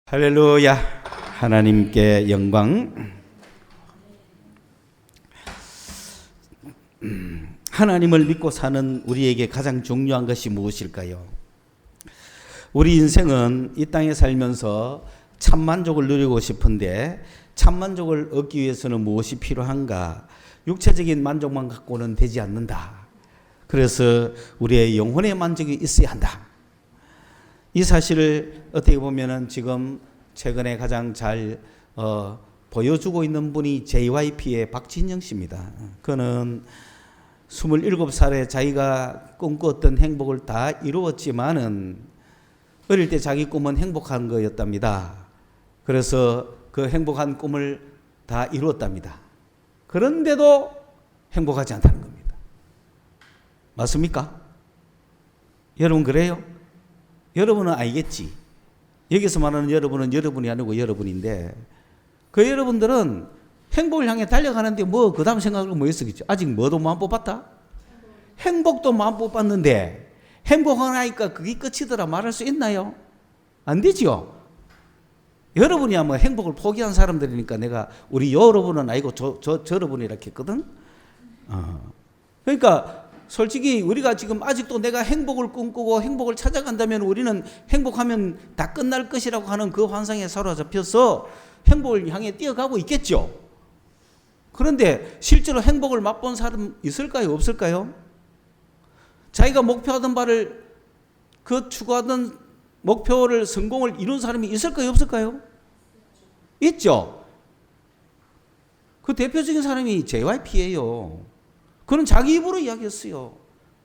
할렐루야. 하나님께 영광. 하나님을 믿고 사는 우리에게 가장 중요한 것이 무엇일까요? 우리 인생은 이 땅에 살면서 참만족을 누리고 싶은데 참만족을 얻기 위해서는 무엇이 필요한가? 육체적인 만족만 갖고는 되지 않는다. 그래서 우리의 영혼의 만족이 있어야 한다. 이 사실을 어떻게 보면은 지금 최근에 가장 잘 보여주고 있는 분이 JYP의 박진영 씨입니다. 그는 27살에 자기가 꿈꿨던 행복을 다 이루었지만은 어릴 때 자기 꿈은 행복한 거였답니다. 그래서 그 행복한 꿈을 다 이루었답니다. 그런데도 행복하지 않다는 겁니다. 맞습니까? 여러분 그래요? 여러분은 알겠지. 여기서 말하는 여러분은 여러분이 아니고 여러분인데 그 여러분들은 행복을 향해 달려가는데 뭐 그 다음 생각을 뭐 했었겠죠. 아직 뭐도 못 뽑았다? 행복도 못 뽑았는데 행복하니까 그게 끝이더라 말할 수 있나요? 안 되죠. 여러분이야 뭐 행복을 포기한 사람들이니까 내가 우리 여러분은 아니고 저러분이라 했거든. 그러니까 솔직히 우리가 지금 아직도 내가 행복을 꿈꾸고 행복을 찾아간다면 우리는 행복하면 다 끝날 것이라고 하는 그 환상에 사로잡혀서 행복을 향해 뛰어가고 있겠죠. 그런데 실제로 행복을 맛본 사람 있을까요? 없을까요? 자기가 목표하던 바를 그 추구하던 목표를 성공을 이룬 사람이 있을까요? 없을까요? 있죠. 그 대표적인 사람이 JYP예요. 그는 자기 입으로 이야기했어요.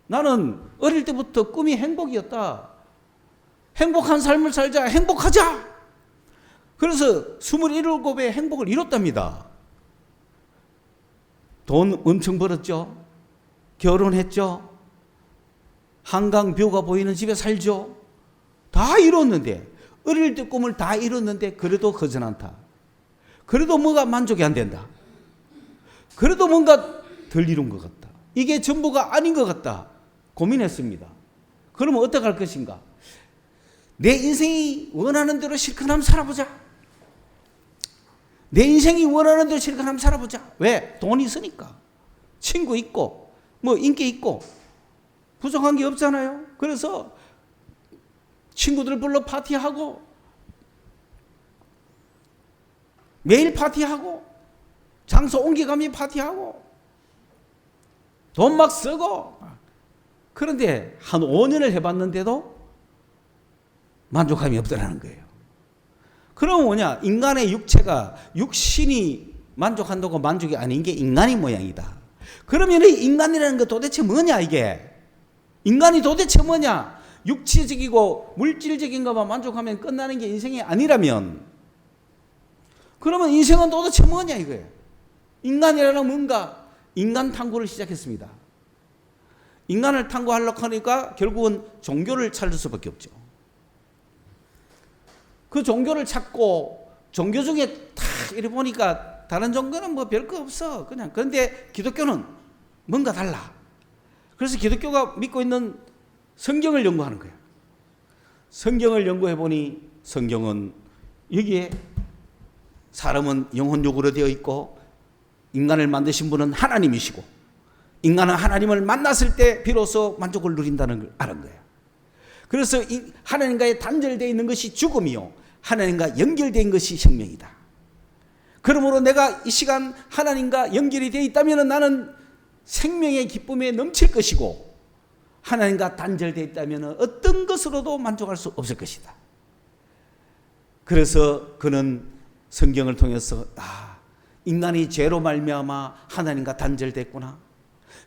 나는 어릴 때부터 꿈이 행복이었다. 행복한 삶을 살자. 행복하자. 그래서 27의 행복을 이뤘답니다. 돈 엄청 벌었죠. 결혼했죠. 한강 뷰가 보이는 집에 살죠. 다 이뤘는데 어릴 때 꿈을 다 이뤘는데 그래도 허전하다. 그래도 뭐가 만족이 안 된다. 그래도 뭔가 덜 이룬 것 같다. 이게 전부가 아닌 것 같다. 고민했습니다. 그러면 어떻게 할 것인가? 내 인생이 원하는 대로 실컷 한번 살아보자. 내 인생이 원하는 대로 실컷 한번 살아보자. 왜? 돈이 있으니까. 친구 있고 뭐 인기 있고 부족한 게 없잖아요. 그래서 친구들 불러 파티하고 매일 파티하고 장소 옮겨가며 파티하고 돈 막 쓰고. 그런데 한 5년을 해봤는데도 만족감이 없더라는 거예요. 그럼 뭐냐? 인간의 육체가 육신이 만족한다고 만족이 아닌 게 인간의 모양이다. 그러면 이 인간이라는 게 도대체 뭐냐 이게? 인간이 도대체 뭐냐? 육체적이고 물질적인 것만 만족하면 끝나는 게 인생이 아니라면 그러면 인생은 도대체 뭐냐 이거예요. 인간이라는 뭔가 인간 탐구를 시작했습니다. 인간을 탐구하려고 하니까 결국은 종교를 찾을 수밖에 없죠. 그 종교를 찾고 종교 중에 탁 이래 보니까 다른 종교는 뭐 별거 없어. 그냥. 그런데 기독교는 뭔가 달라. 그래서 기독교가 믿고 있는 성경을 연구하는 거예요. 성경을 연구해 보니 성경은 여기에 사람은 영혼육으로 되어 있고 인간을 만드신 분은 하나님이시고 인간은 하나님을 만났을 때 비로소 만족을 누린다는 걸 아는 거예요. 그래서 하나님과의 단절되어 있는 것이 죽음이요 하나님과 연결된 것이 생명이다. 그러므로 내가 이 시간 하나님과 연결이 되어 있다면 나는 생명의 기쁨에 넘칠 것이고 하나님과 단절되어 있다면 어떤 것으로도 만족할 수 없을 것이다. 그래서 그는 성경을 통해서 인간이 죄로 말미암아 하나님과 단절됐구나.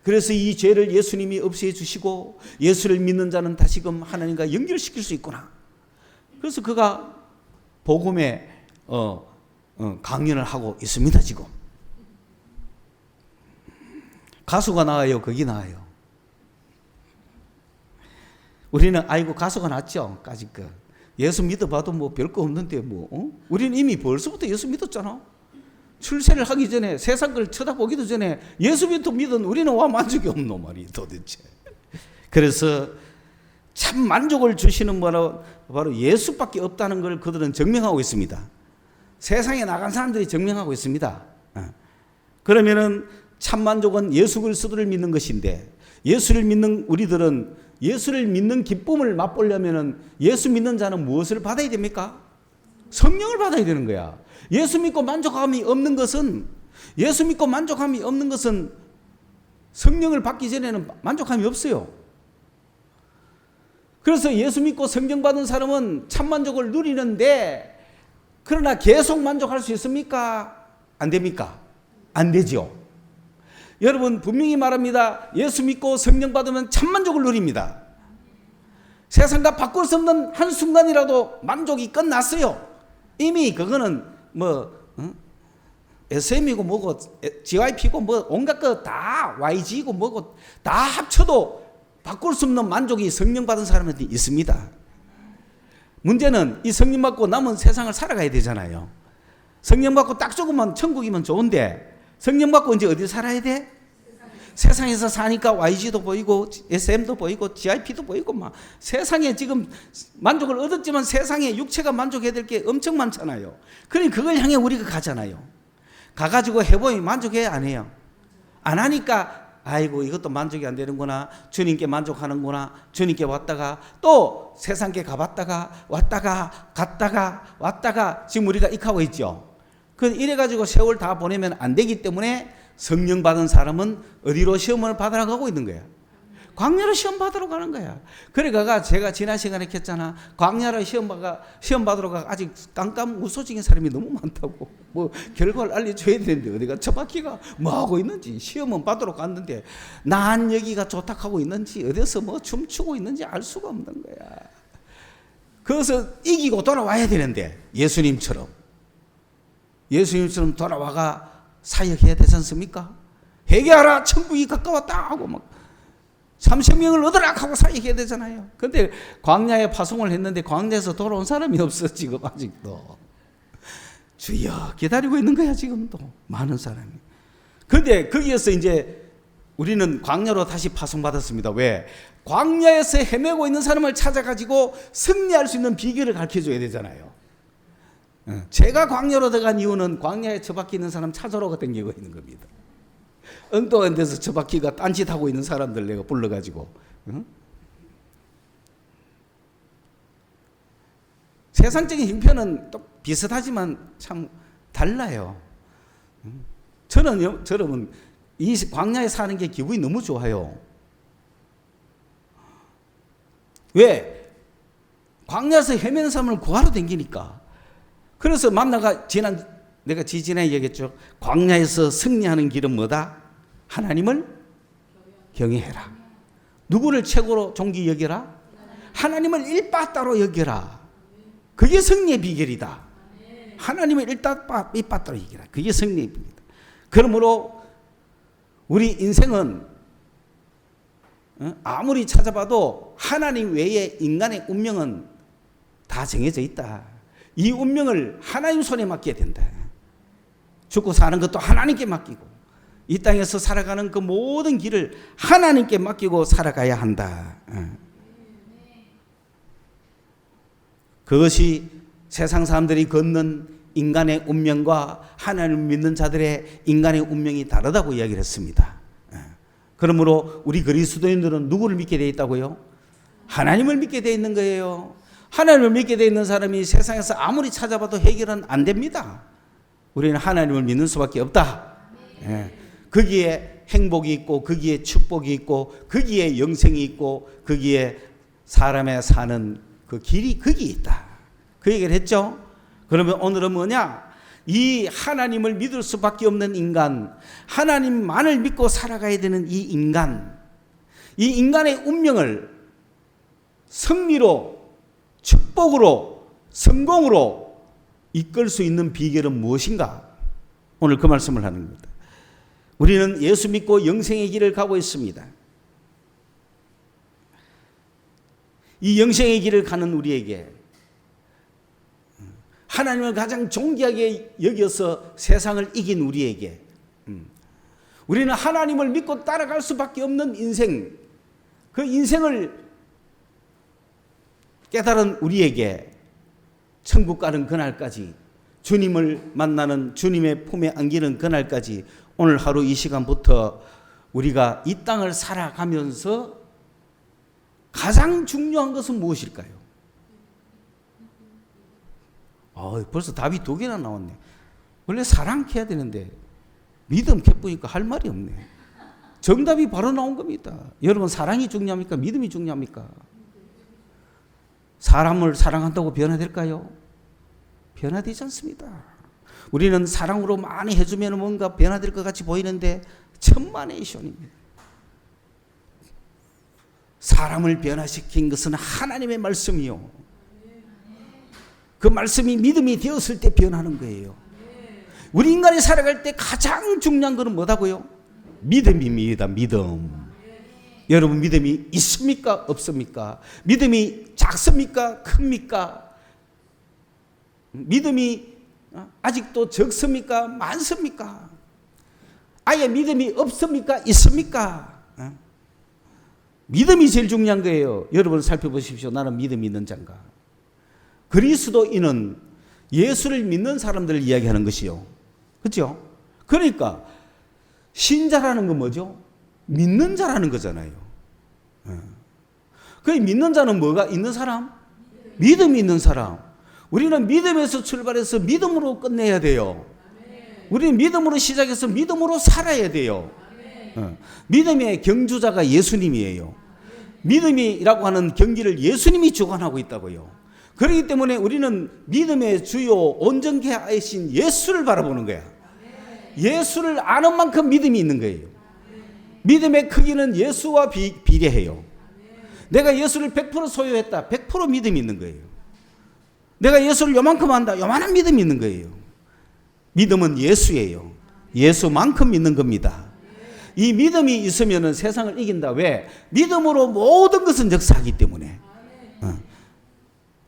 그래서 이 죄를 예수님이 없애 주시고 예수를 믿는 자는 다시금 하나님과 연결시킬 수 있구나. 그래서 그가 복음의 강연을 하고 있습니다. 지금 가수가 나와요? 거기 나와요? 우리는 아이고 가수가 낫죠. 까짓 거 예수 믿어봐도 뭐 별거 없는데 뭐 우리는 이미 벌써부터 예수 믿었잖아. 출세를 하기 전에 세상 걸 쳐다보기도 전에 예수부터 믿은 우리는 와 만족이 없노 말이 도대체. 그래서 참 만족을 주시는 바로 예수밖에 없다는 걸 그들은 증명하고 있습니다. 세상에 나간 사람들이 증명하고 있습니다. 그러면은 참 만족은 예수 그리스도를 믿는 것인데, 예수를 믿는 우리들은 예수를 믿는 기쁨을 맛보려면은 예수 믿는 자는 무엇을 받아야 됩니까? 성령을 받아야 되는 거야. 예수 믿고 만족함이 없는 것은 성령을 받기 전에는 만족함이 없어요. 그래서 예수 믿고 성령 받은 사람은 참 만족을 누리는데, 그러나 계속 만족할 수 있습니까? 안 됩니까? 안 되죠. 여러분, 분명히 말합니다. 예수 믿고 성령 받으면 참 만족을 누립니다. 세상과 바꿀 수 없는 한순간이라도 만족이 끝났어요. 이미 그거는 SM이고 뭐고 GYP고 뭐 온갖 거 다 YG고 뭐고 다 합쳐도 바꿀 수 없는 만족이 성령 받은 사람한테 있습니다. 문제는 이 성령 받고 남은 세상을 살아가야 되잖아요. 성령 받고 딱 죽으면 천국이면 좋은데, 성령 받고 이제 어디 살아야 돼? 세상에서 사니까 YG도 보이고 SM도 보이고 GIP도 보이고 막 세상에 지금 만족을 얻었지만 세상에 육체가 만족해야 될 게 엄청 많잖아요. 그러니 그걸 향해 우리가 가잖아요. 가가지고 해보니 만족해야 안 해요. 안 하니까 아이고 이것도 만족이 안 되는구나, 주님께 만족하는구나, 주님께 왔다가 또 세상께 가봤다가 왔다가 갔다가 왔다가 지금 우리가 익하고 있죠. 이래가지고 세월 다 보내면 안 되기 때문에 성령 받은 사람은 어디로 시험을 받으러 가고 있는 거야? 광야로 시험 받으러 가는 거야. 그러니까 제가 지난 시간에 했잖아. 광야로 시험 받으러 가 아직 깜깜무소증인 사람이 너무 많다고. 뭐 결과를 알려줘야 되는데 어디가 처박히가 뭐 하고 있는지, 시험은 받으러 갔는데 난 여기가 좋다하고 있는지 어디서 뭐 춤추고 있는지 알 수가 없는 거야. 그래서 이기고 돌아와야 되는데 예수님처럼 돌아와가 사역해야 되지 않습니까? 회개하라, 천국이 가까웠다 하고 막 30명을 얻으라 하고 사역해야 되잖아요. 근데 광야에 파송을 했는데 광야에서 돌아온 사람이 없어 지금 아직도. 주여 기다리고 있는 거야 지금도 많은 사람이. 근데 거기에서 이제 우리는 광야로 다시 파송받았습니다. 왜? 광야에서 헤매고 있는 사람을 찾아가지고 승리할 수 있는 비결을 가르쳐줘야 되잖아요. 제가 광야로 들어간 이유는 광야에 처박혀 있는 사람 찾으러 다니고 있는 겁니다. 엉뚱한 데서 처박히가 딴짓하고 있는 사람들 내가 불러가지고 세상적인 형편은 또 비슷하지만 참 달라요. 저는 이 광야에 사는 게 기분이 너무 좋아요. 왜? 광야에서 헤매는 사람을 구하러 다니니까. 그래서 만나가 내가 지지난해 얘기했죠. 광야에서 승리하는 길은 뭐다? 하나님을 경외해라. 누구를 최고로 존귀 여겨라? 하나님을 일빠따로 여겨라. 그게 승리의 비결이다. 하나님을 일빠따로 여겨라. 그게 승리의 비결이다. 그러므로 우리 인생은 아무리 찾아봐도 하나님 외에 인간의 운명은 다 정해져 있다. 이 운명을 하나님 손에 맡겨야 된다. 죽고 사는 것도 하나님께 맡기고 이 땅에서 살아가는 그 모든 길을 하나님께 맡기고 살아가야 한다. 그것이 세상 사람들이 걷는 인간의 운명과 하나님을 믿는 자들의 인간의 운명이 다르다고 이야기를 했습니다. 그러므로 우리 그리스도인들은 누구를 믿게 되어 있다고요? 하나님을 믿게 되어 있는 거예요. 하나님을 믿게 되어 있는 사람이 세상에서 아무리 찾아봐도 해결은 안 됩니다. 우리는 하나님을 믿는 수밖에 없다. 거기에 행복이 있고 거기에 축복이 있고 거기에 영생이 있고 거기에 사람의 사는 그 길이 거기에 있다. 그 얘기를 했죠. 그러면 오늘은 뭐냐? 이 하나님을 믿을 수밖에 없는 인간, 하나님만을 믿고 살아가야 되는 이 인간의 운명을 승리로, 축복으로, 성공으로 이끌 수 있는 비결은 무엇인가? 오늘 그 말씀을 하는 겁니다. 우리는 예수 믿고 영생의 길을 가고 있습니다. 이 영생의 길을 가는 우리에게 하나님을 가장 존귀하게 여겨서 세상을 이긴 우리에게 우리는 하나님을 믿고 따라갈 수밖에 없는 인생, 그 인생을 깨달은 우리에게 천국 가는 그날까지, 주님을 만나는, 주님의 품에 안기는 그날까지 오늘 하루 이 시간부터 우리가 이 땅을 살아가면서 가장 중요한 것은 무엇일까요? 벌써 답이 2개나 나왔네. 원래 사랑해야 되는데 믿음 캐보니까 할 말이 없네. 정답이 바로 나온 겁니다. 여러분, 사랑이 중요합니까? 믿음이 중요합니까? 사람을 사랑한다고 변화될까요? 변화되지 않습니다. 우리는 사랑으로 많이 해주면 뭔가 변화될 것 같이 보이는데 천만의 시온입니다. 사람을 변화시킨 것은 하나님의 말씀이요, 그 말씀이 믿음이 되었을 때 변하는 거예요. 우리 인간이 살아갈 때 가장 중요한 것은 뭐다고요? 믿음입니다. 믿음. 여러분, 믿음이 있습니까? 없습니까? 믿음이 작습니까? 큽니까? 믿음이 아직도 적습니까? 많습니까? 아예 믿음이 없습니까? 있습니까? 믿음이 제일 중요한 거예요. 여러분 살펴보십시오. 나는 믿음이 있는 자인가? 그리스도인은 예수를 믿는 사람들을 이야기하는 것이요, 그렇죠? 그러니까 신자라는 건 뭐죠? 믿는 자라는 거잖아요. 그 믿는 자는 뭐가 있는 사람? 믿음이 있는 사람. 우리는 믿음에서 출발해서 믿음으로 끝내야 돼요. 우리는 믿음으로 시작해서 믿음으로 살아야 돼요. 믿음의 경주자가 예수님이에요. 믿음이라고 하는 경기를 예수님이 주관하고 있다고요. 그렇기 때문에 우리는 믿음의 주요 온전케하신 예수를 바라보는 거야. 예수를 아는 만큼 믿음이 있는 거예요. 믿음의 크기는 예수와 비례해요. 내가 예수를 100% 소유했다, 100% 믿음이 있는 거예요. 내가 예수를 요만큼 안다, 요만한 믿음이 있는 거예요. 믿음은 예수예요. 예수만큼 믿는 겁니다. 이 믿음이 있으면 세상을 이긴다. 왜? 믿음으로 모든 것은 역사하기 때문에.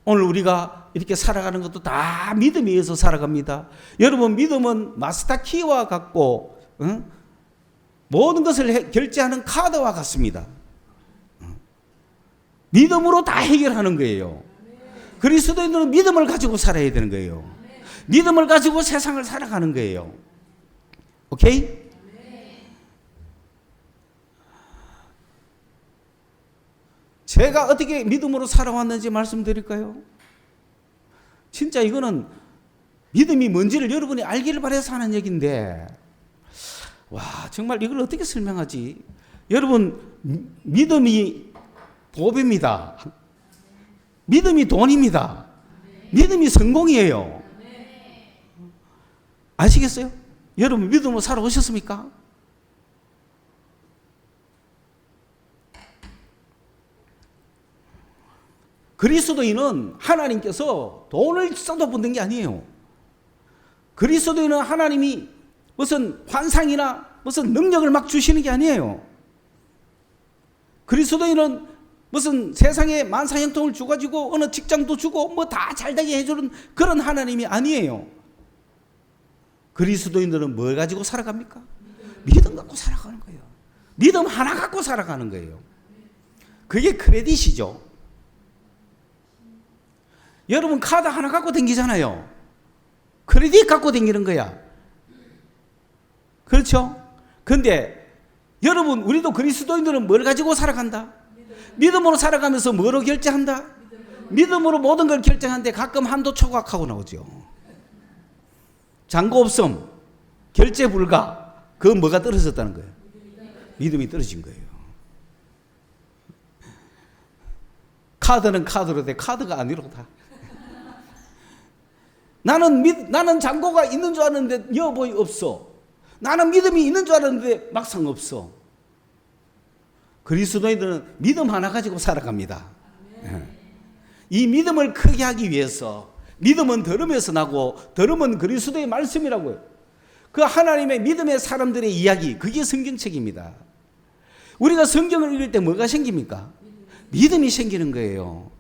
오늘 우리가 이렇게 살아가는 것도 다 믿음에 의해서 살아갑니다. 여러분, 믿음은 마스터키와 같고 모든 것을 결제하는 카드와 같습니다. 믿음으로 다 해결하는 거예요. 그리스도인들은 믿음을 가지고 살아야 되는 거예요. 믿음을 가지고 세상을 살아가는 거예요. 오케이? 제가 어떻게 믿음으로 살아왔는지 말씀드릴까요? 진짜 이거는 믿음이 뭔지를 여러분이 알기를 바라서 하는 얘기인데, 와, 정말 이걸 어떻게 설명하지? 여러분, 믿음이 보배입니다. 믿음이 돈입니다. 믿음이 성공이에요. 아시겠어요? 여러분, 믿음으로 살아오셨습니까? 그리스도인은 하나님께서 돈을 써도 받는 게 아니에요. 그리스도인은 하나님이 무슨 환상이나 무슨 능력을 막 주시는 게 아니에요. 그리스도인은 무슨 세상에 만사형통을 주가지고 어느 직장도 주고 뭐 다 잘되게 해주는 그런 하나님이 아니에요. 그리스도인들은 뭘 가지고 살아갑니까? 믿음 갖고 살아가는 거예요. 믿음 하나 갖고 살아가는 거예요. 그게 크레딧이죠. 여러분, 카드 하나 갖고 다니잖아요. 크레딧 갖고 다니는 거야. 그렇죠? 근데 여러분, 우리도 그리스도인들은 뭘 가지고 살아간다? 믿음으로 살아가면서 뭐로 결제한다? 믿음으로 모든 걸 결정하는데 가끔 한도 초과하고 나오죠. 잔고 없음, 결제 불가. 그건 뭐가 떨어졌다는 거예요? 믿음이 떨어진 거예요. 카드는 카드로 돼. 카드가 아니로다. 나는 잔고가 있는 줄 알았는데 여보이 없어. 나는 믿음이 있는 줄 알았는데 막상 없어. 그리스도인들은 믿음 하나 가지고 살아갑니다. 이 믿음을 크게 하기 위해서, 믿음은 들음에서 나고 들음은 그리스도의 말씀이라고요. 그 하나님의 믿음의 사람들의 이야기, 그게 성경책입니다. 우리가 성경을 읽을 때 뭐가 생깁니까? 믿음이 생기는 거예요.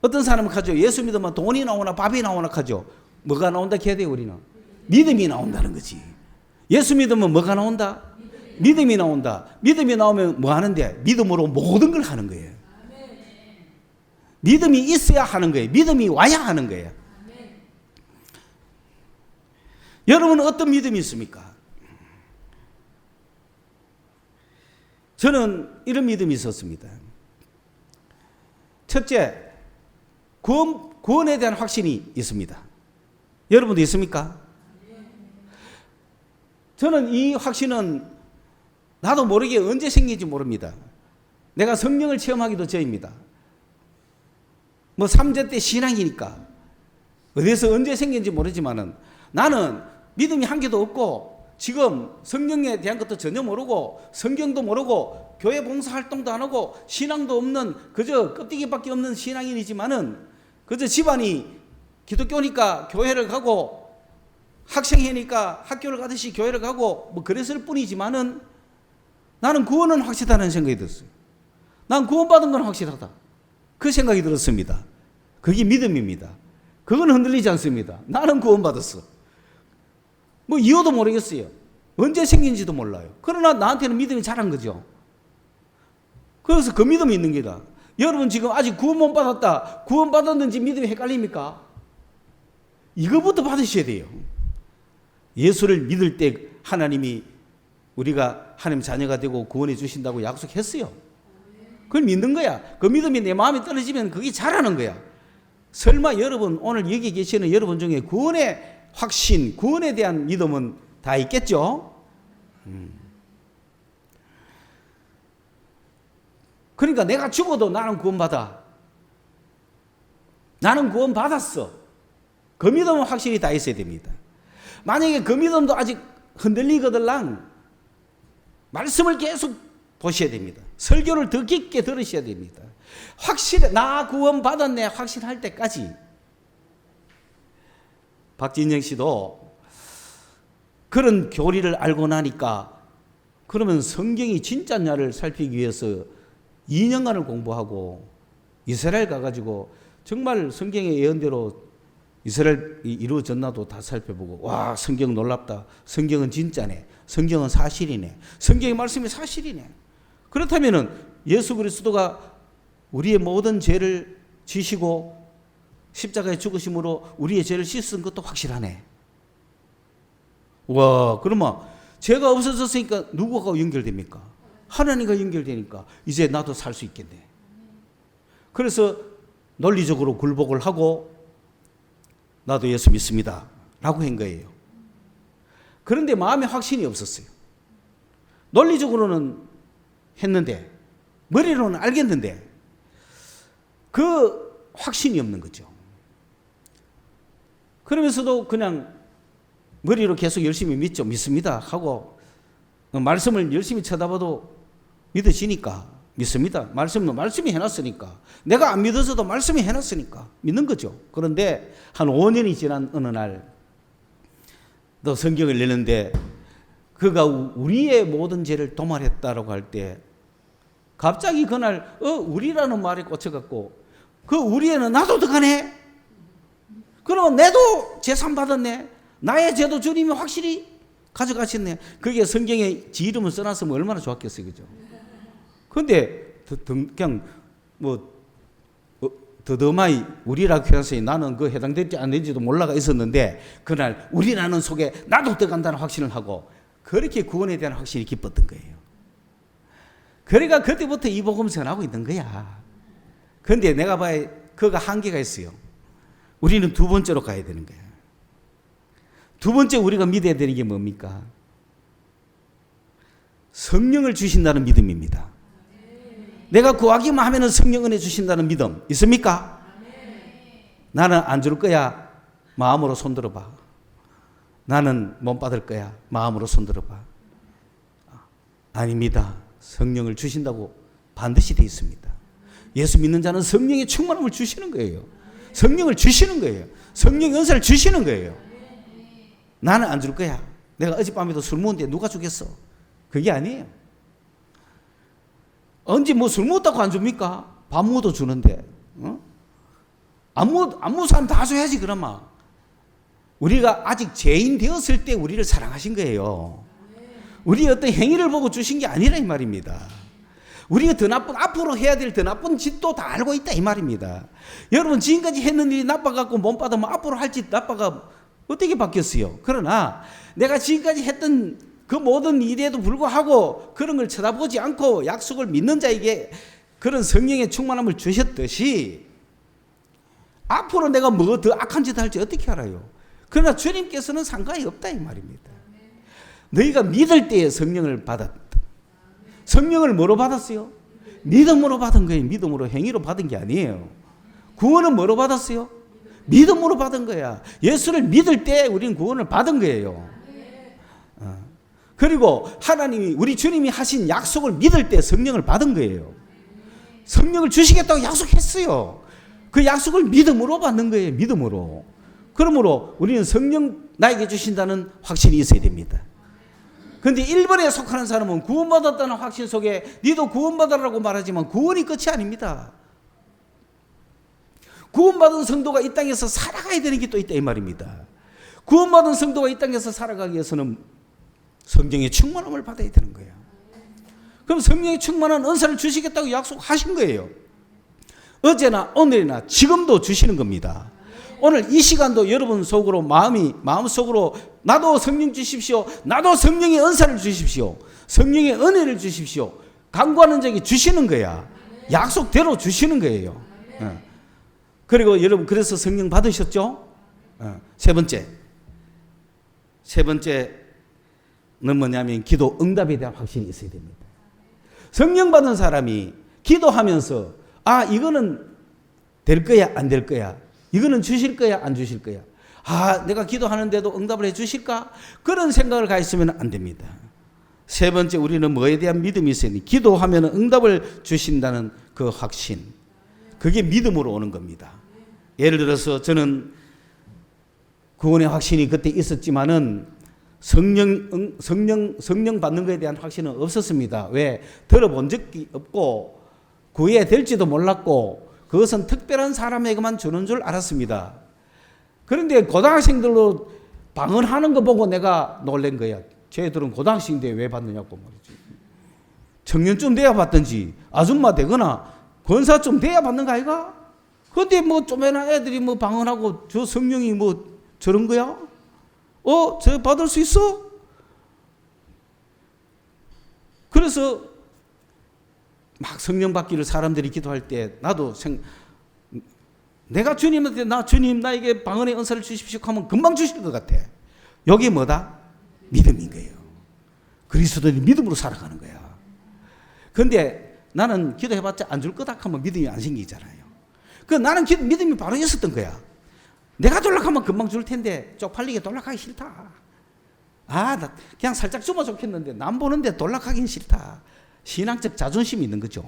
어떤 사람은 하죠. 예수 믿으면 돈이 나오나 밥이 나오나 하죠. 뭐가 나온다 해야 돼요, 우리는? 믿음이 나온다는 거지. 예수 믿으면 뭐가 나온다? 믿음이 나온다. 믿음이 나오면 뭐 하는데? 믿음으로 모든 걸 하는 거예요. 믿음이 있어야 하는 거예요. 믿음이 와야 하는 거예요. 여러분은 어떤 믿음이 있습니까? 저는 이런 믿음이 있었습니다. 첫째, 구원에 대한 확신이 있습니다. 여러분도 있습니까? 저는 이 확신은 나도 모르게 언제 생긴지 모릅니다. 내가 성령을 체험하기도 전입니다. 뭐 3제 때 신앙이니까 어디서 언제 생긴지 모르지만은 나는 믿음이 한 개도 없고 지금 성령에 대한 것도 전혀 모르고 성경도 모르고 교회 봉사활동도 안 하고 신앙도 없는 그저 껍데기밖에 없는 신앙인이지만은 그저 집안이 기독교니까 교회를 가고 학생회니까 학교를 가듯이 교회를 가고 뭐 그랬을 뿐이지만은 나는 구원은 확실하다는 생각이 들었어요. 난 구원받은 건 확실하다. 그 생각이 들었습니다. 그게 믿음입니다. 그건 흔들리지 않습니다. 나는 구원받았어. 뭐 이유도 모르겠어요. 언제 생긴지도 몰라요. 그러나 나한테는 믿음이 자란 거죠. 그래서 그 믿음이 있는 게다. 여러분 지금 아직 구원 못 받았다. 구원 받았는지 믿음이 헷갈립니까? 이거부터 받으셔야 돼요. 예수를 믿을 때 하나님이 우리가 하나님 자녀가 되고 구원해 주신다고 약속했어요. 그걸 믿는 거야. 그 믿음이 내 마음에 떨어지면 그게 자라는 거야. 설마 여러분 오늘 여기 계시는 여러분 중에 구원의 확신, 구원에 대한 믿음은 다 있겠죠? 그러니까 내가 죽어도 나는 구원받아. 나는 구원받았어. 그 믿음은 확실히 다 있어야 됩니다. 만약에 그 믿음도 아직 흔들리거들랑 말씀을 계속 보셔야 됩니다. 설교를 더 깊게 들으셔야 됩니다. 확실해, 나 구원받았네 확실할 때까지. 박진영 씨도 그런 교리를 알고 나니까 그러면 성경이 진짜냐를 살피기 위해서 2년간을 공부하고 이스라엘 가가지고 정말 성경의 예언대로 이스라엘이 이루어졌나도 다 살펴보고 와 성경 놀랍다. 성경은 진짜네. 성경은 사실이네. 성경의 말씀이 사실이네. 그렇다면은 예수 그리스도가 우리의 모든 죄를 지시고 십자가에 죽으심으로 우리의 죄를 씻은 것도 확실하네. 와, 그러면 죄가 없어졌으니까 누구가 연결됩니까? 하나님과 연결되니까 이제 나도 살 수 있겠네. 그래서 논리적으로 굴복을 하고 나도 예수 믿습니다 라고 한 거예요. 그런데 마음에 확신이 없었어요. 논리적으로는 했는데 머리로는 알겠는데 그 확신이 없는 거죠. 그러면서도 그냥 머리로 계속 열심히 믿습니다 하고 말씀을 열심히 쳐다봐도 믿어지니까 믿습니다. 말씀이 해놨으니까. 내가 안 믿어서도 말씀이 해놨으니까 믿는 거죠. 그런데 한 5년이 지난 어느 날 또 성경을 내는데 그가 우리의 모든 죄를 도말했다라고 할 때 갑자기 그날 우리라는 말에 꽂혀갖고 그 우리에는 나도 들어가네. 그러면 내도 재산 받았네. 나의 죄도 주님이 확실히 가져가셨네. 그게 성경에 지 이름을 써놨으면 얼마나 좋았겠어요. 그죠? 근데 그냥 더더마이 우리라고 해서 나는 그 해당될지 안 될지도 몰라가 있었는데 그날 우리라는 속에 나도 들어간다는 확신을 하고 그렇게 구원에 대한 확신이 기뻤던 거예요. 그러니까 그때부터 이 복음 전하고 있는 거야. 그런데 내가 봐야 그가 한계가 있어요. 우리는 두 번째로 가야 되는 거야. 두 번째 우리가 믿어야 되는 게 뭡니까? 성령을 주신다는 믿음입니다. 내가 구하기만 하면 성령 은혜 주신다는 믿음 있습니까? 나는 안 줄 거야. 마음으로 손들어봐. 나는 못 받을 거야. 마음으로 손들어봐. 아닙니다. 성령을 주신다고 반드시 돼 있습니다. 예수 믿는 자는 성령의 충만함을 주시는 거예요. 성령을 주시는 거예요. 성령 은사를 주시는 거예요. 나는 안 줄 거야. 내가 어젯밤에도 술 먹었는데 누가 주겠어? 그게 아니에요. 언제 뭐 술 먹었다고 안 줍니까? 밥 먹어도 주는데. 안 먹은 사람 다 줘야지 그러면. 우리가 아직 죄인 되었을 때 우리를 사랑하신 거예요. 우리의 어떤 행위를 보고 주신 게 아니라 이 말입니다. 우리가 더 나쁜, 앞으로 해야 될 더 나쁜 짓도 다 알고 있다 이 말입니다. 여러분 지금까지 했는 일이 나빠갖고 못 받으면 앞으로 할 짓 나빠가 어떻게 바뀌었어요? 그러나 내가 지금까지 했던 그 모든 일에도 불구하고 그런 걸 쳐다보지 않고 약속을 믿는 자에게 그런 성령의 충만함을 주셨듯이 앞으로 내가 뭐 더 악한 짓 할지 어떻게 알아요? 그러나 주님께서는 상관이 없다 이 말입니다. 너희가 믿을 때에 성령을 받았다. 성령을 뭐로 받았어요? 믿음으로 받은 거예요. 믿음으로, 행위로 받은 게 아니에요. 구원은 뭐로 받았어요? 믿음으로 받은 거야. 예수를 믿을 때 우리는 구원을 받은 거예요. 그리고 하나님이, 우리 주님이 하신 약속을 믿을 때 성령을 받은 거예요. 성령을 주시겠다고 약속했어요. 그 약속을 믿음으로 받는 거예요. 믿음으로. 그러므로 우리는 성령 나에게 주신다는 확신이 있어야 됩니다. 그런데 1번에 속하는 사람은 구원받았다는 확신 속에 니도 구원받으라고 말하지만 구원이 끝이 아닙니다. 구원받은 성도가 이 땅에서 살아가야 되는 게 또 있다 이 말입니다. 구원받은 성도가 이 땅에서 살아가기 위해서는 성령의 충만함을 받아야 되는 거예요. 그럼 성령의 충만한 은사를 주시겠다고 약속하신 거예요. 어제나 오늘이나 지금도 주시는 겁니다. 오늘 이 시간도 여러분 속으로 마음속으로 나도 성령 주십시오. 나도 성령의 은사를 주십시오. 성령의 은혜를 주십시오. 간구하는 자에게 주시는 거야. 약속대로 주시는 거예요. 그리고 여러분 그래서 성령 받으셨죠? 세 번째는 뭐냐면 기도 응답에 대한 확신이 있어야 됩니다. 성령 받은 사람이 기도하면서 이거는 될 거야 안 될 거야, 이거는 주실 거야 안 주실 거야, 내가 기도하는데도 응답을 해 주실까, 그런 생각을 가 있으면 안 됩니다. 세 번째, 우리는 뭐에 대한 믿음이 있으니 기도하면 응답을 주신다는 그 확신, 그게 믿음으로 오는 겁니다. 예를 들어서 저는 구원의 확신이 그때 있었지만은 성령 받는 것에 대한 확신은 없었습니다. 왜? 들어본 적이 없고 구해야 될지도 몰랐고 그것은 특별한 사람에게만 주는 줄 알았습니다. 그런데 고등학생들로 방언하는 거 보고 내가 놀란 거야. 쟤들은 고등학생인데 왜 받느냐고 말이지. 청년쯤 돼야 받든지 아줌마 되거나 권사쯤 돼야 받는 거 아이가? 근데 뭐 쪼매난 애들이 뭐 방언하고 저 성령이 뭐 저런 거야? 저 받을 수 있어? 그래서 막 성령 받기를 사람들이 기도할 때 나도 내가 주님한테 주님 나에게 방언의 은사를 주십시오 하면 금방 주실 것 같아. 여기 뭐다? 믿음인 거예요. 그리스도인이 믿음으로 살아가는 거야. 그런데 나는 기도해봤자 안 줄 거다 하면 믿음이 안 생기잖아요. 나는 믿음이 바로 있었던 거야. 내가 돌락하면 금방 줄 텐데 쪽팔리게 돌락하기 싫다. 나 그냥 살짝 주면 좋겠는데 남 보는데 돌락하긴 싫다. 신앙적 자존심이 있는 거죠.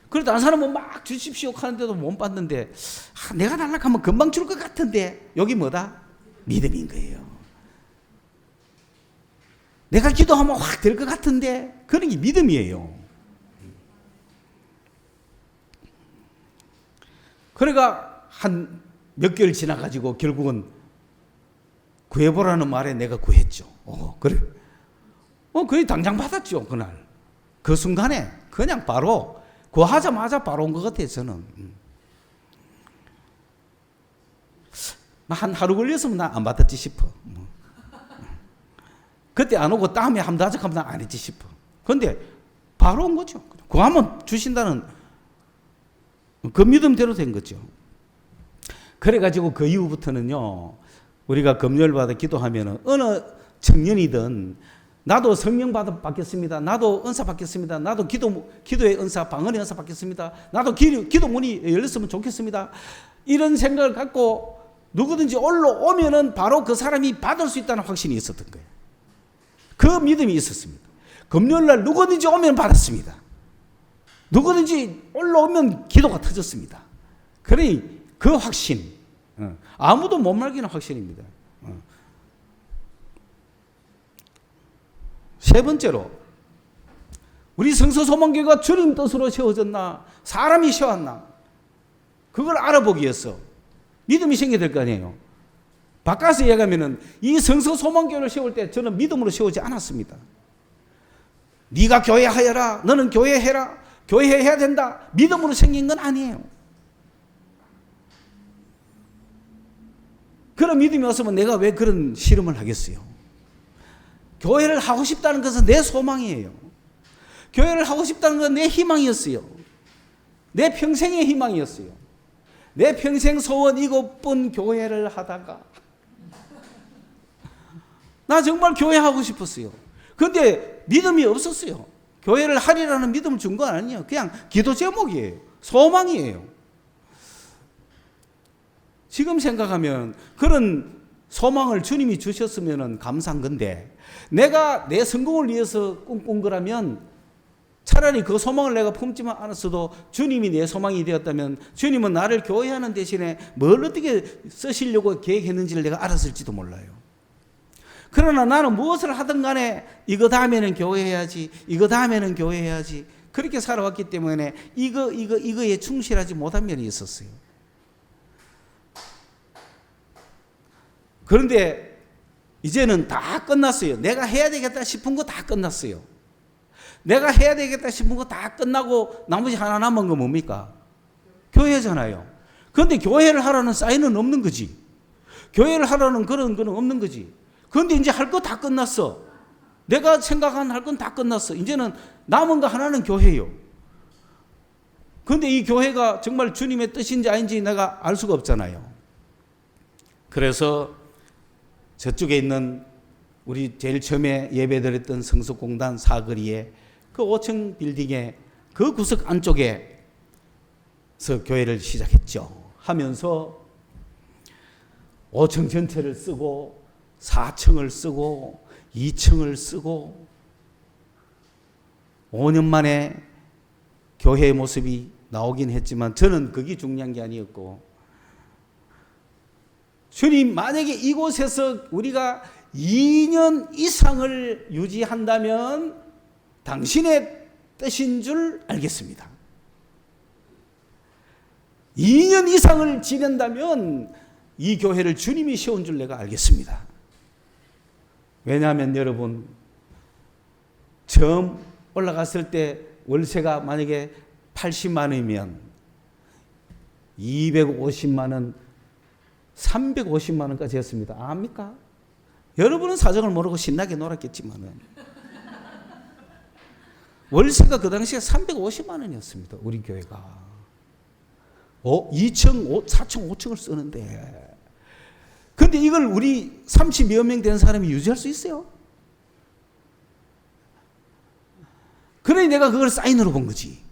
그래도 다른 사람은 막 주십시오 하는데도 못 받는데 내가 달락하면 금방 줄 것 같은데 여기 뭐다? 믿음인 거예요. 내가 기도하면 확 될 것 같은데 그런 게 믿음이에요. 그러니까 한 몇 개월 지나가지고 결국은 구해보라는 말에 내가 구했죠. 그래. 그래 당장 받았죠. 그날. 그 순간에 그냥 바로 구하자마자 바로 온 것 같아요. 저는. 한 하루 걸렸으면 나 안 받았지 싶어. 그때 안 오고 다음에 한 다섯 하면 안 했지 싶어. 그런데 바로 온 거죠. 구하면 주신다는 그 믿음대로 된 거죠. 그래가지고 그 이후부터는요, 우리가 금요일마다 기도하면 어느 청년이든 나도 성령 받겠습니다. 나도 은사 받겠습니다. 나도 기도의 은사, 방언의 은사 받겠습니다. 나도 기도 문이 열렸으면 좋겠습니다. 이런 생각을 갖고 누구든지 올라오면은 바로 그 사람이 받을 수 있다는 확신이 있었던 거예요. 그 믿음이 있었습니다. 금요일날 누구든지 오면 받았습니다. 누구든지 올라오면 기도가 터졌습니다. 그러니 그 확신, 아무도 못 말기는 확신입니다. 세 번째로, 우리 성서소망교회가 주님 뜻으로 세워졌나 사람이 세웠나 그걸 알아보기 위해서 믿음이 생겨야 될 거 아니에요. 바꿔서 얘기하면 이 성서소망교회를 세울 때 저는 믿음으로 세우지 않았습니다. 네가 교회하여라, 너는 교회해라, 교회해야 된다, 믿음으로 생긴 건 아니에요. 그런 믿음이 없으면 내가 왜 그런 실험을 하겠어요? 교회를 하고 싶다는 것은 내 소망이에요. 교회를 하고 싶다는 건 내 희망이었어요. 내 평생의 희망이었어요. 내 평생 소원 이것뿐. 교회를 하다가 나 정말 교회하고 싶었어요. 그런데 믿음이 없었어요. 교회를 하리라는 믿음을 준 건 아니에요. 그냥 기도 제목이에요. 소망이에요. 지금 생각하면 그런 소망을 주님이 주셨으면 감사한 건데, 내가 내 성공을 위해서 꿈꾼 거라면 차라리 그 소망을 내가 품지만 않았어도 주님이 내 소망이 되었다면 주님은 나를 교회하는 대신에 뭘 어떻게 쓰시려고 계획했는지를 내가 알았을지도 몰라요. 그러나 나는 무엇을 하든 간에 이거 다음에는 교회해야지, 이거 다음에는 교회해야지, 그렇게 살아왔기 때문에 이거에 충실하지 못한 면이 있었어요. 그런데 이제는 다 끝났어요. 내가 해야 되겠다 싶은 거 다 끝났어요. 내가 해야 되겠다 싶은 거 다 끝나고 나머지 하나 남은 거 뭡니까? 교회잖아요. 그런데 교회를 하라는 사인은 없는 거지. 교회를 하라는 그런 거는 없는 거지. 그런데 이제 할 거 다 끝났어. 내가 생각한 할 건 다 끝났어. 이제는 남은 거 하나는 교회예요. 그런데 이 교회가 정말 주님의 뜻인지 아닌지 내가 알 수가 없잖아요. 그래서 저쪽에 있는 우리 제일 처음에 예배드렸던 성수공단 사거리에 그 5층 빌딩의 그 구석 안쪽에서 교회를 시작했죠. 하면서 5층 전체를 쓰고 4층을 쓰고 2층을 쓰고 5년 만에 교회의 모습이 나오긴 했지만 저는 그게 중요한 게 아니었고, 주님 만약에 이곳에서 우리가 2년 이상을 유지한다면 당신의 뜻인 줄 알겠습니다. 2년 이상을 지낸다면 이 교회를 주님이 세운 줄 내가 알겠습니다. 왜냐하면 여러분, 처음 올라갔을 때 월세가 만약에 80만 원이면 250만 원, 350만 원까지 했습니다. 압니까? 여러분은 사정을 모르고 신나게 놀았겠지만은 월세가 그 당시에 350만 원이었습니다. 우리 교회가 2층, 4층, 5층을 쓰는데, 근데 이걸 우리 30여 명 되는 사람이 유지할 수 있어요? 그러니 내가 그걸 사인으로 본 거지.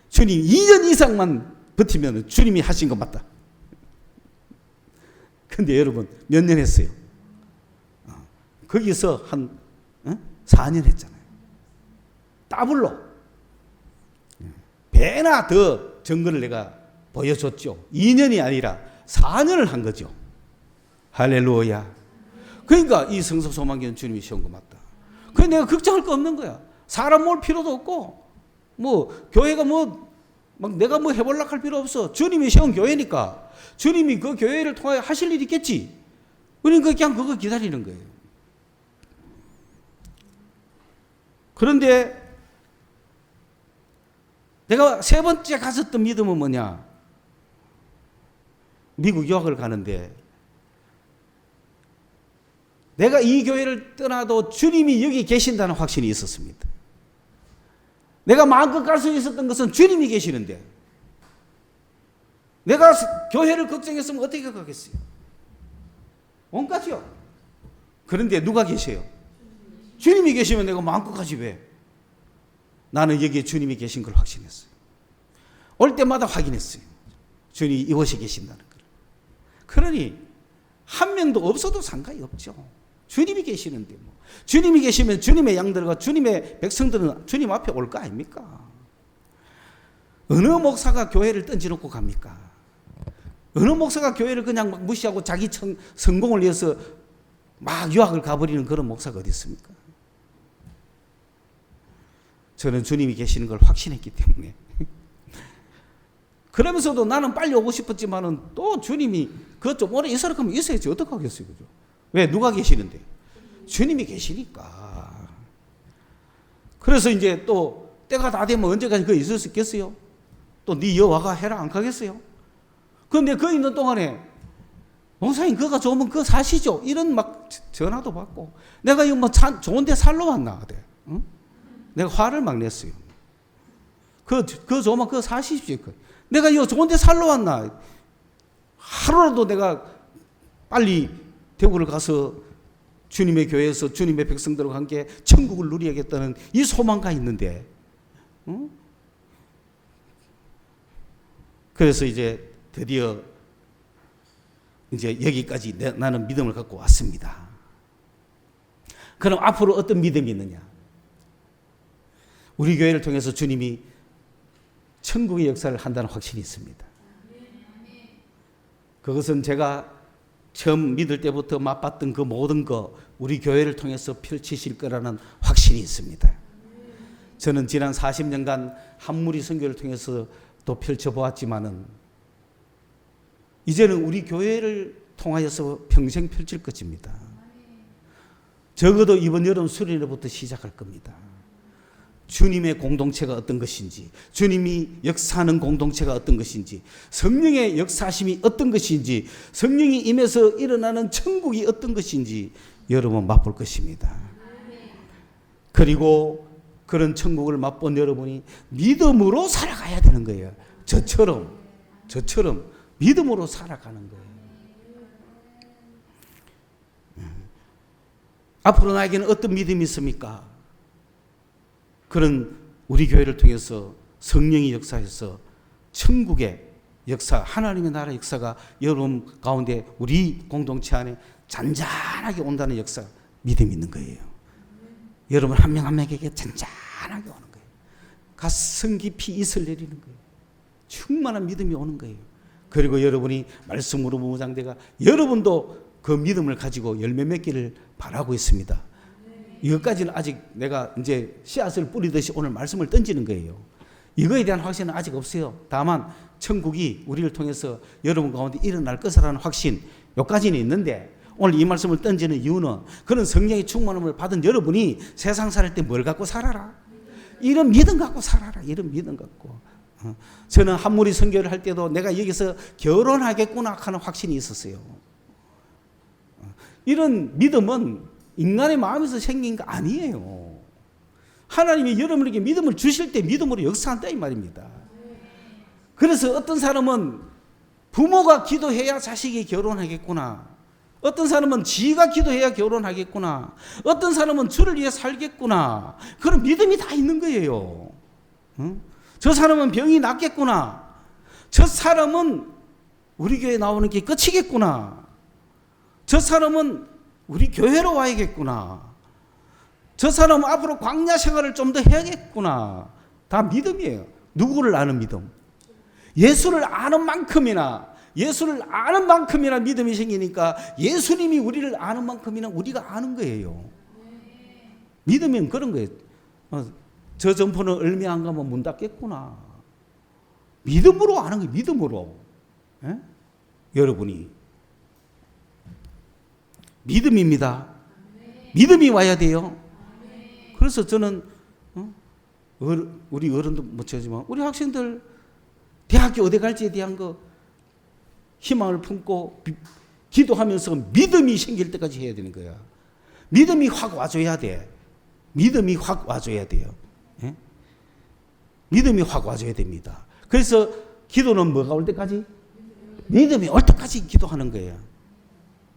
주님 2년 이상만 버티면 주님이 하신 거 맞다. 근데 여러분 몇 년 했어요? 거기서 한 4년 했잖아요. 더블로 배나 더 증거를 내가 보여줬죠. 2년이 아니라 4년을 한 거죠. 할렐루야. 그러니까 이 성서소망교회는 주님이 세운 거 맞다. 그래 내가 걱정할 거 없는 거야. 사람 모을 필요도 없고, 뭐 교회가 막 내가 해보려고 할 필요 없어. 주님이 세운 교회니까 주님이 그 교회를 통하여 하실 일이 있겠지. 그러니까 그냥 그거 기다리는 거예요. 그런데 내가 세 번째 가졌던 믿음은 뭐냐? 미국 유학을 가는데 내가 이 교회를 떠나도 주님이 여기 계신다는 확신이 있었습니다. 내가 마음껏 갈 수 있었던 것은 주님이 계시는데, 내가 교회를 걱정했으면 어떻게 가겠어요? 못 가죠. 그런데 누가 계세요? 주님이 계시면 내가 마음껏 가지 왜? 나는 여기에 주님이 계신 걸 확신했어요. 올 때마다 확인했어요. 주님이 이곳에 계신다는 걸. 그러니 한 명도 없어도 상관이 없죠. 주님이 계시는데 뭐. 주님이 계시면 주님의 양들과 주님의 백성들은 주님 앞에 올 거 아닙니까? 어느 목사가 교회를 던져놓고 갑니까? 어느 목사가 교회를 그냥 막 무시하고 자기 성공을 위해서 막 유학을 가버리는 그런 목사가 어디 있습니까? 저는 주님이 계시는 걸 확신했기 때문에 그러면서도 나는 빨리 오고 싶었지만은 또 주님이 그것 좀 오래 있으라 하면 있어야지. 어떡하겠어요, 그죠? 왜? 누가 계시는데? 주님이 계시니까. 그래서 이제 또 때가 다 되면 언제까지 그 있을 수 있겠어요? 또 네 여와가 해라 안 가겠어요? 그런데 그 있는 동안에 목사님 그가 좋으면 그거 사시죠. 이런 막 전화도 받고 내가 이거 뭐 좋은 데 살러 왔나 그래. 응? 내가 화를 막 냈어요. 그거 좋으면 그거 사시십시오. 내가 이거 좋은 데 살러 왔나. 하루라도 내가 빨리 대구를 가서 주님의 교회에서 주님의 백성들과 함께 천국을 누리야겠다는 이 소망가 있는데, 응? 그래서 이제 드디어 이제 여기까지 나는 믿음을 갖고 왔습니다. 그럼 앞으로 어떤 믿음이 있느냐? 우리 교회를 통해서 주님이 천국의 역사를 한다는 확신이 있습니다. 그것은 제가 처음 믿을 때부터 맛봤던 그 모든 거 우리 교회를 통해서 펼치실 거라는 확신이 있습니다. 저는 지난 40년간 한무리 선교를 통해서 또 펼쳐보았지만은 이제는 우리 교회를 통하여서 평생 펼칠 것입니다. 적어도 이번 여름 수련회부터 시작할 겁니다. 주님의 공동체가 어떤 것인지, 주님이 역사하는 공동체가 어떤 것인지, 성령의 역사심이 어떤 것인지, 성령이 임해서 일어나는 천국이 어떤 것인지 여러분 맛볼 것입니다. 그리고 그런 천국을 맛본 여러분이 믿음으로 살아가야 되는 거예요. 저처럼 믿음으로 살아가는 거예요. 앞으로 나에게는 어떤 믿음이 있습니까? 그런 우리 교회를 통해서 성령이 역사해서 천국의 역사, 하나님의 나라 역사가 여러분 가운데 우리 공동체 안에 잔잔하게 온다는 역사, 믿음이 있는 거예요. 여러분 한 명 한 명에게 잔잔하게 오는 거예요. 가슴 깊이 이슬 내리는 거예요. 충만한 믿음이 오는 거예요. 그리고 여러분이 말씀으로 무장대가 여러분도 그 믿음을 가지고 열매 맺기를 바라고 있습니다. 이것까지는 아직 내가 이제 씨앗을 뿌리듯이 오늘 말씀을 던지는 거예요. 이거에 대한 확신은 아직 없어요. 다만 천국이 우리를 통해서 여러분 가운데 일어날 것이라는 확신, 여기까지는 있는데 오늘 이 말씀을 던지는 이유는 그런 성령의 충만함을 받은 여러분이 세상 살 때 뭘 갖고 살아라? 이런 믿음 갖고 살아라. 이런 믿음 갖고. 저는 한무리 선교를 할 때도 내가 여기서 결혼하겠구나 하는 확신이 있었어요. 이런 믿음은 인간의 마음에서 생긴 거 아니에요. 하나님이 여러분에게 믿음을 주실 때 믿음으로 역사한다 이 말입니다. 그래서 어떤 사람은 부모가 기도해야 자식이 결혼하겠구나. 어떤 사람은 지가 기도해야 결혼하겠구나. 어떤 사람은 주를 위해 살겠구나. 그런 믿음이 다 있는 거예요. 저 사람은 병이 낫겠구나. 저 사람은 우리 교회에 나오는 게 끝이겠구나. 저 사람은 우리 교회로 와야겠구나. 저 사람은 앞으로 광야 생활을 좀 더 해야겠구나. 다 믿음이에요. 누구를 아는 믿음? 예수를 아는 만큼이나 믿음이 생기니까 예수님이 우리를 아는 만큼이나 우리가 아는 거예요. 믿으면 그런 거예요. 저 점포는 얼마 안 가면 문 닫겠구나. 믿음으로 아는 거예요. 믿음으로. 에? 여러분이 믿음입니다. 믿음이 와야 돼요. 그래서 저는 우리 어른도 못하지만 우리 학생들 대학교 어디 갈지에 대한 거 희망을 품고 기도하면서 믿음이 생길 때까지 해야 되는 거야. 믿음이 확 와줘야 돼. 믿음이 확 와줘야 돼요. 예? 믿음이 확 와줘야 됩니다. 그래서 기도는 뭐가 올 때까지? 믿음이 올 때까지 기도하는 거예요.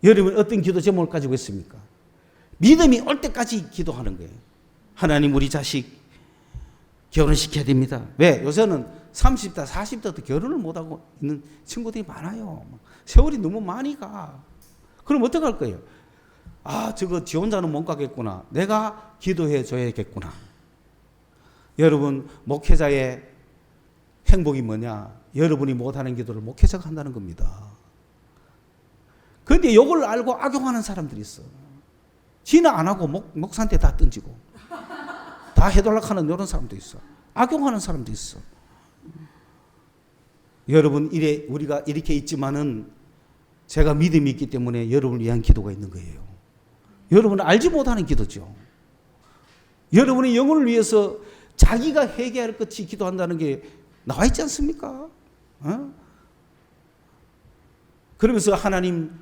여러분 어떤 기도 제목을 가지고 있습니까? 믿음이 올 때까지 기도하는 거예요. 하나님 우리 자식 결혼시켜야 됩니다. 왜? 요새는 30대 40대도 결혼을 못하고 있는 친구들이 많아요. 세월이 너무 많이 가. 그럼 어떡할 거예요? 아, 저거 지 혼자는 못 가겠구나. 내가 기도해 줘야겠구나. 여러분 목회자의 행복이 뭐냐? 여러분이 못하는 기도를 목회자가 한다는 겁니다. 그런데 이걸 알고 악용하는 사람들이 있어. 지는 안 하고 목사한테 다 던지고 다 해달라고 하는 이런 사람도 있어. 악용하는 사람도 있어. 여러분 우리가 이렇게 있지만은 제가 믿음이 있기 때문에 여러분을 위한 기도가 있는 거예요. 여러분은 알지 못하는 기도죠. 여러분의 영혼을 위해서 자기가 회개할 것이 기도한다는 게 나와 있지 않습니까? 그러면서 하나님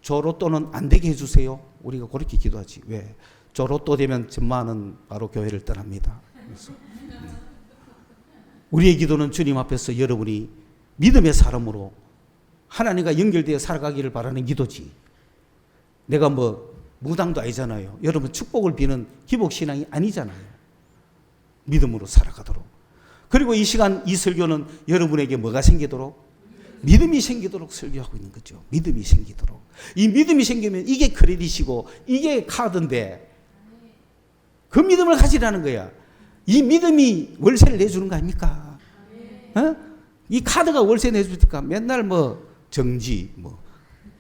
저 로또는 안 되게 해주세요. 우리가 그렇게 기도하지. 왜? 저 로또 되면 전마는 바로 교회를 떠납니다. 그래서 우리의 기도는 주님 앞에서 여러분이 믿음의 사람으로 하나님과 연결되어 살아가기를 바라는 기도지. 내가 뭐 무당도 아니잖아요. 여러분 축복을 비는 기복신앙이 아니잖아요. 믿음으로 살아가도록. 그리고 이 시간 이 설교는 여러분에게 뭐가 생기도록? 믿음이 생기도록 설교하고 있는 거죠. 믿음이 생기도록. 이 믿음이 생기면 이게 크레딧이고 이게 카드인데 그 믿음을 가지라는 거야. 이 믿음이 월세를 내주는 거 아닙니까? 이 카드가 월세 내주니까 맨날 뭐 정지, 뭐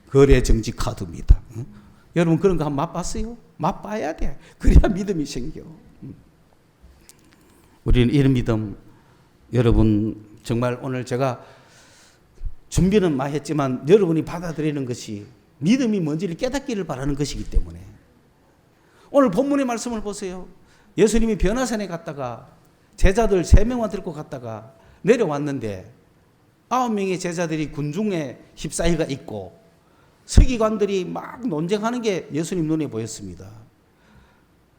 거래 정지 카드입니다. 여러분 그런 거 한번 맛봤어요? 맛봐야 돼. 그래야 믿음이 생겨. 우리는 이런 믿음, 여러분 정말 오늘 제가 준비는 많이 했지만 여러분이 받아들이는 것이 믿음이 뭔지를 깨닫기를 바라는 것이기 때문에 오늘 본문의 말씀을 보세요. 예수님이 변화산에 갔다가 제자들 3명만 들고 갔다가 내려왔는데 9명의 제자들이 군중에 휩싸이가 있고 서기관들이 막 논쟁하는 게 예수님 눈에 보였습니다.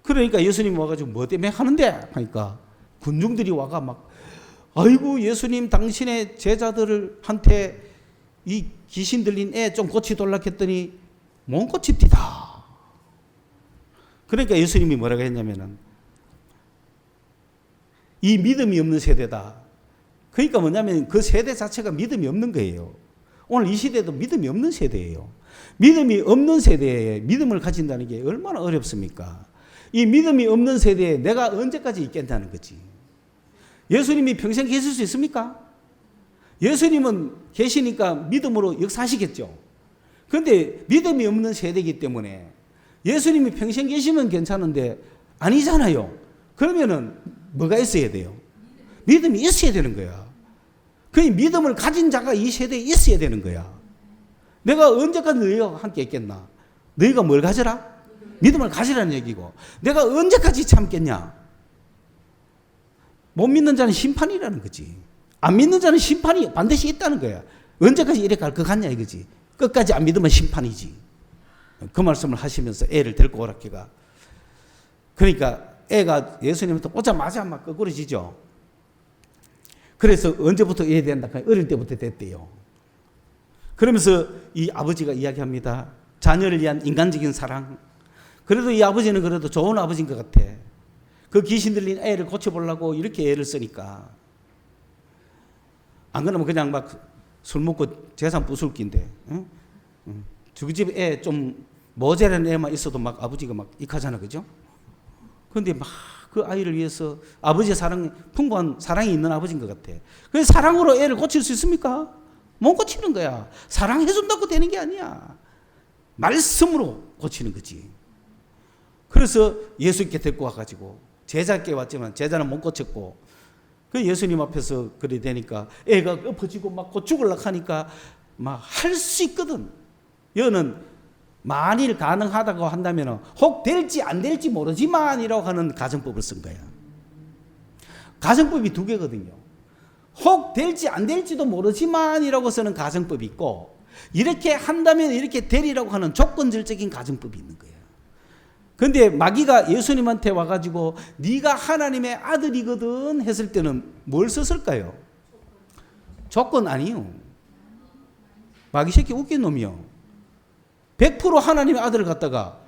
그러니까 예수님 와가지고 뭐 때문에 하는데? 하니까 군중들이 와가 막 아이고 예수님 당신의 제자들한테 이 귀신 들린 애 좀 고치돌라 했더니 못 고칩디다. 그러니까 예수님이 뭐라고 했냐면은 이 믿음이 없는 세대다. 그러니까 뭐냐면 그 세대 자체가 믿음이 없는 거예요. 오늘 이 시대도 믿음이 없는 세대예요. 믿음이 없는 세대에 믿음을 가진다는 게 얼마나 어렵습니까? 이 믿음이 없는 세대에 내가 언제까지 있겠다는 거지. 예수님이 평생 계실 수 있습니까? 예수님은 계시니까 믿음으로 역사하시겠죠. 그런데 믿음이 없는 세대이기 때문에 예수님이 평생 계시면 괜찮은데 아니잖아요. 그러면은 뭐가 있어야 돼요? 믿음이 있어야 되는 거야. 그 믿음을 가진 자가 이 세대에 있어야 되는 거야. 내가 언제까지 너희가 함께 있겠나? 너희가 뭘 가져라? 믿음을 가지라는 얘기고 내가 언제까지 참겠냐? 못 믿는 자는 심판이라는 거지. 안 믿는 자는 심판이 반드시 있다는 거야. 언제까지 이래 갈 것 같냐 이거지. 끝까지 안 믿으면 심판이지. 그 말씀을 하시면서 애를 데리고 오라 걔가. 그러니까 애가 예수님한테 오자마자 막 끄그러지죠. 그래서 언제부터 해야 된다? 어릴 때부터 됐대요. 그러면서 이 아버지가 이야기합니다. 자녀를 위한 인간적인 사랑. 그래도 이 아버지는 그래도 좋은 아버지인 것 같아. 그 귀신 들린 애를 고쳐보려고 이렇게 애를 쓰니까. 안 그러면 그냥 막 술 먹고 재산 부술기인데. 응? 그 집 애 좀 모자란 애만 있어도 막 아버지가 막 익하잖아. 그죠? 그런데 막 그 아이를 위해서 아버지의 사랑, 풍부한 사랑이 있는 아버지인 것 같아. 그래서 사랑으로 애를 고칠 수 있습니까? 못 고치는 거야. 사랑해준다고 되는 게 아니야. 말씀으로 고치는 거지. 그래서 예수님께 데리고 와가지고 제자께 왔지만 제자는 못 고쳤고 그 예수님 앞에서 그래 되니까 애가 엎어지고 막 곧 죽으려고 하니까 막 할 수 있거든. 여는 만일 가능하다고 한다면 혹 될지 안 될지 모르지만이라고 하는 가정법을 쓴 거야. 가정법이 2개거든요. 혹 될지 안 될지도 모르지만이라고 쓰는 가정법이 있고 이렇게 한다면 이렇게 되리라고 하는 조건절적인 가정법이 있는 거예요. 그런데 마귀가 예수님한테 와가지고 네가 하나님의 아들이거든 했을 때는 뭘 썼을까요? 조건 아니요. 마귀 새끼 웃긴 놈이요. 100% 하나님의 아들을 갖다가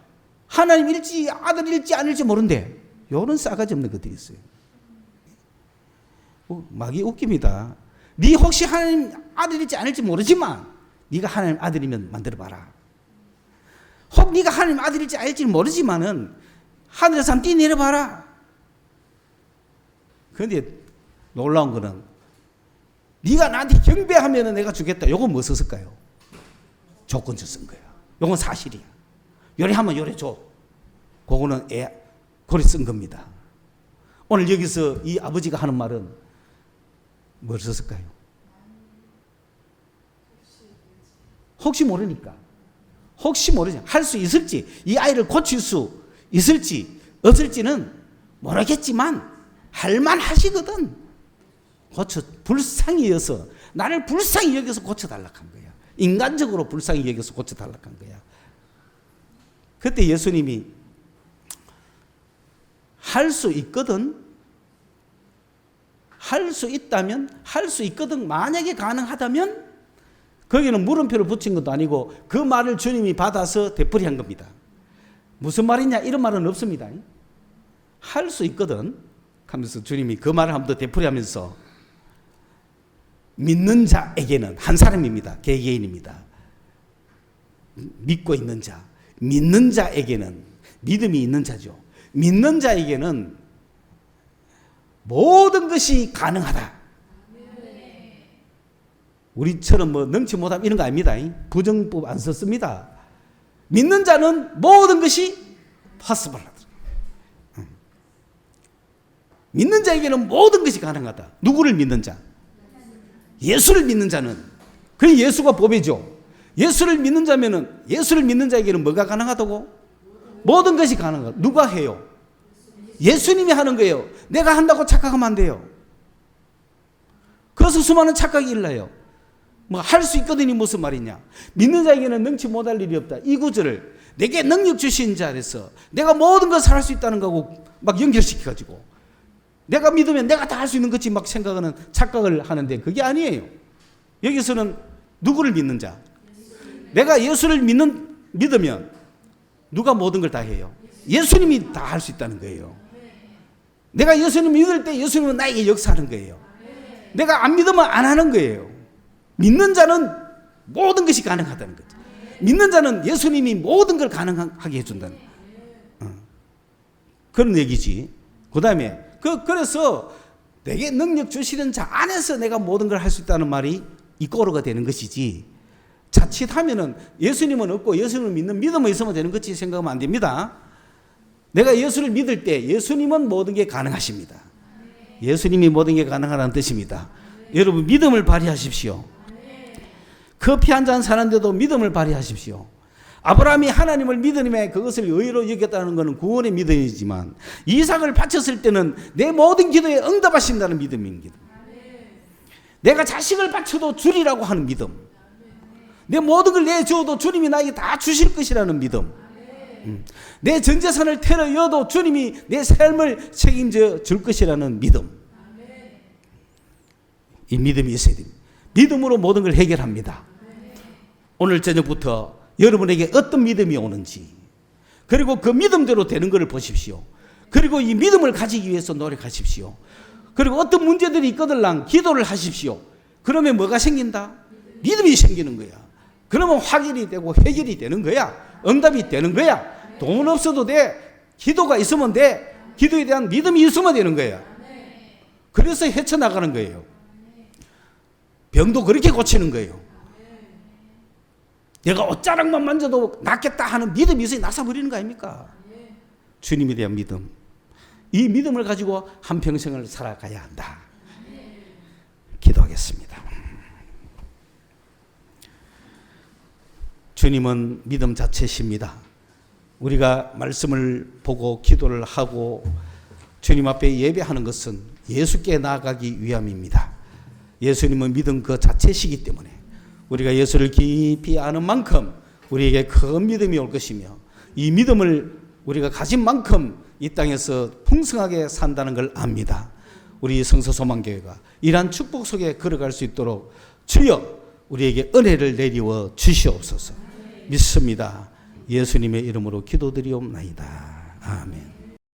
하나님일지 아들일지 아닐지 모른대. 이런 싸가지 없는 것들이 있어요. 마귀 웃깁니다. 네 혹시 하나님 아들일지 아닐지 모르지만 네가 하나님 아들이면 만들어봐라. 혹 네가 하나님 아들일지 아닐지는 모르지만은 하늘에서 한번 뛰내려봐라. 그런데 놀라운 거는 네가 나한테 경배하면 내가 주겠다. 이건 뭐 썼을까요? 조건적 쓴 거야. 이건 사실이야. 요래하면 요래 줘. 그거는 고리 쓴 겁니다. 오늘 여기서 이 아버지가 하는 말은 뭘 썼을까요? 혹시 모르니까. 혹시 모르지. 할 수 있을지, 이 아이를 고칠 수 있을지, 없을지는 모르겠지만 할만하시거든. 불쌍히 여서, 나를 불쌍히 여겨서 고쳐달라고 한 거야. 인간적으로 불쌍히 여겨서 고쳐달라고 한 거야. 그때 예수님이 할 수 있거든, 할 수 있다면, 할 수 있거든, 만약에 가능하다면, 거기는 물음표를 붙인 것도 아니고 그 말을 주님이 받아서 되풀이한 겁니다. 무슨 말이냐 이런 말은 없습니다. 할 수 있거든 하면서 주님이 그 말을 한 번 더 되풀이하면서 믿는 자에게는, 한 사람입니다. 개개인입니다. 믿고 있는 자, 믿는 자에게는, 믿음이 있는 자죠. 믿는 자에게는 모든 것이 가능하다. 우리처럼 뭐 능치 못함 이런 거 아닙니다. 부정법 안 썼습니다. 믿는 자는 모든 것이 possible 하더라. 믿는 자에게는 모든 것이 가능하다. 누구를 믿는 자? 예수를 믿는 자는. 그 예수가 법이죠. 예수를 믿는 자면은, 예수를 믿는 자에게는 뭐가 가능하다고? 모든 것이 가능하다. 누가 해요? 예수님이 하는 거예요. 내가 한다고 착각하면 안 돼요. 그래서 수많은 착각이 일어나요. 뭐 할 수 있거든이 무슨 말이냐? 믿는 자에게는 능치 못할 일이 없다. 이 구절을 내게 능력 주신 자에서 내가 모든 것을 할 수 있다는 거하고 막 연결시켜가지고 내가 믿으면 내가 다 할 수 있는 것이 막 생각하는 착각을 하는데 그게 아니에요. 여기서는 누구를 믿는 자? 내가 예수를 믿으면 누가 모든 걸 다 해요? 예수님이 다 할 수 있다는 거예요. 내가 예수님 믿을 때 예수님은 나에게 역사하는 거예요. 내가 안 믿으면 안 하는 거예요. 믿는 자는 모든 것이 가능하다는 거죠. 믿는 자는 예수님이 모든 걸 가능하게 해준다는 그런 얘기지. 그 다음에 그래서 내게 능력 주시는 자 안에서 내가 모든 걸 할 수 있다는 말이 이꼬르가 되는 것이지, 자칫하면은 예수님은 없고 예수님을 믿는 믿음이 있으면 되는 것이 생각하면 안 됩니다. 내가 예수를 믿을 때 예수님은 모든 게 가능하십니다. 예수님이 모든 게 가능하다는 뜻입니다. 여러분 믿음을 발휘하십시오. 커피 한 잔 사는데도 믿음을 발휘하십시오. 아브라함이 하나님을 믿음에 그것을 의로 여겼다는 것은 구원의 믿음이지만 이삭을 바쳤을 때는 내 모든 기도에 응답하신다는 믿음입니다. 내가 자식을 바쳐도 주리라고 하는 믿음, 내 모든 걸 내주어도 주님이 나에게 다 주실 것이라는 믿음, 내 전 재산을 테러여도 주님이 내 삶을 책임져 줄 것이라는 믿음, 이 믿음이 있어야 됩니다. 믿음으로 모든 걸 해결합니다. 오늘 저녁부터 여러분에게 어떤 믿음이 오는지, 그리고 그 믿음대로 되는 것을 보십시오. 그리고 이 믿음을 가지기 위해서 노력하십시오. 그리고 어떤 문제들이 있거들랑 기도를 하십시오. 그러면 뭐가 생긴다? 믿음이 생기는 거야. 그러면 확인이 되고 해결이 되는 거야. 응답이 되는 거야. 돈 없어도 돼. 기도가 있으면 돼. 기도에 대한 믿음이 있으면 되는 거야. 그래서 헤쳐나가는 거예요. 병도 그렇게 고치는 거예요. 내가 옷자락만 만져도 낫겠다 하는 믿음이 있어야 나서버리는 거 아닙니까? 주님에 대한 믿음. 이 믿음을 가지고 한평생을 살아가야 한다. 기도하겠습니다. 주님은 믿음 자체십니다. 우리가 말씀을 보고 기도를 하고 주님 앞에 예배하는 것은 예수께 나아가기 위함입니다. 예수님은 믿음 그 자체시기 때문에 우리가 예수를 깊이 아는 만큼 우리에게 큰 믿음이 올 것이며, 이 믿음을 우리가 가진 만큼 이 땅에서 풍성하게 산다는 걸 압니다. 우리 성서소망교회가 이러한 축복 속에 걸어갈 수 있도록 주여 우리에게 은혜를 내리워 주시옵소서. 믿습니다. 예수님의 이름으로 기도드리옵나이다. 아멘.